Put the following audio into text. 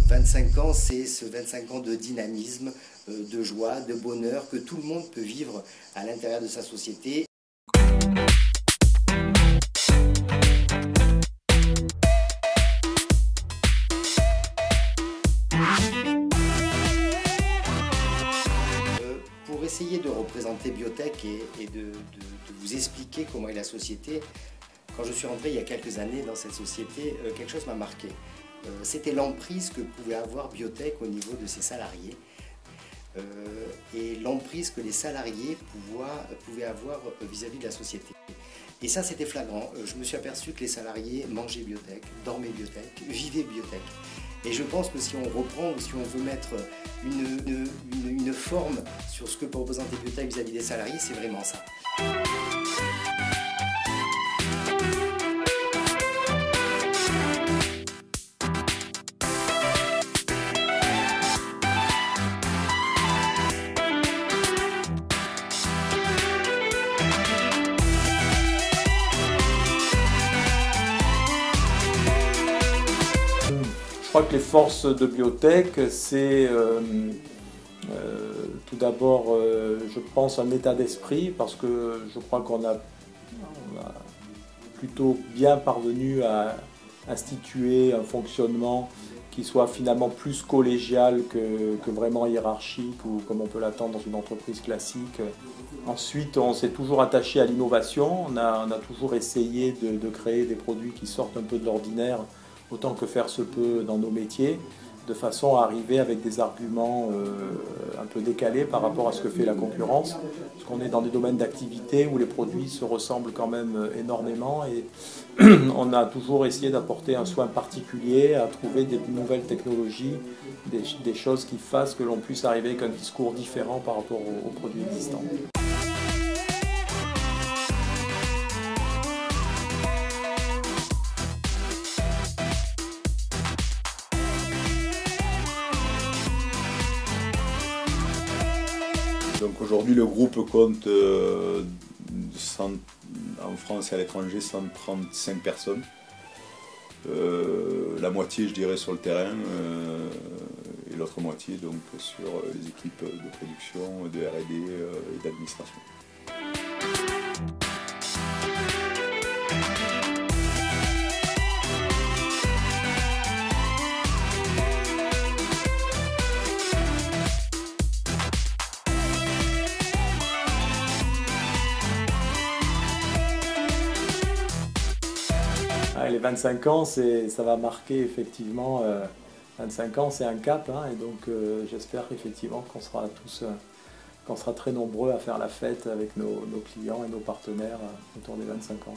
25 ans, c'est ce 25 ans de dynamisme, de joie, de bonheur que tout le monde peut vivre à l'intérieur de sa société. Pour essayer de représenter Biotech et de vous expliquer comment est la société, quand je suis rentré il y a quelques années dans cette société, quelque chose m'a marqué. C'était l'emprise que pouvait avoir Biotech au niveau de ses salariés et l'emprise que les salariés pouvaient avoir vis-à-vis de la société. Et ça, c'était flagrant. Je me suis aperçu que les salariés mangeaient Biotech, dormaient Biotech, vivaient Biotech. Et je pense que si on reprend, ou si on veut mettre une forme sur ce que peut représenter Biotech vis-à-vis des salariés, c'est vraiment ça. Je crois que les forces de Biotech, c'est tout d'abord, je pense, un état d'esprit, parce que je crois qu'on a plutôt bien parvenu à instituer un fonctionnement qui soit finalement plus collégial que vraiment hiérarchique ou comme on peut l'attendre dans une entreprise classique. Ensuite, on s'est toujours attaché à l'innovation, on a toujours essayé de créer des produits qui sortent un peu de l'ordinaire, autant que faire se peut dans nos métiers, de façon à arriver avec des arguments un peu décalés par rapport à ce que fait la concurrence, parce qu'on est dans des domaines d'activité où les produits se ressemblent quand même énormément et on a toujours essayé d'apporter un soin particulier à trouver des nouvelles technologies, des choses qui fassent que l'on puisse arriver avec un discours différent par rapport aux produits existants. Donc aujourd'hui, le groupe compte en France et à l'étranger 135 personnes. La moitié, je dirais, sur le terrain et l'autre moitié donc sur les équipes de production, de R&D et d'administration. Les 25 ans, ça va marquer effectivement, 25 ans c'est un cap, hein, et donc j'espère effectivement qu'on sera très nombreux à faire la fête avec nos clients et nos partenaires autour des 25 ans.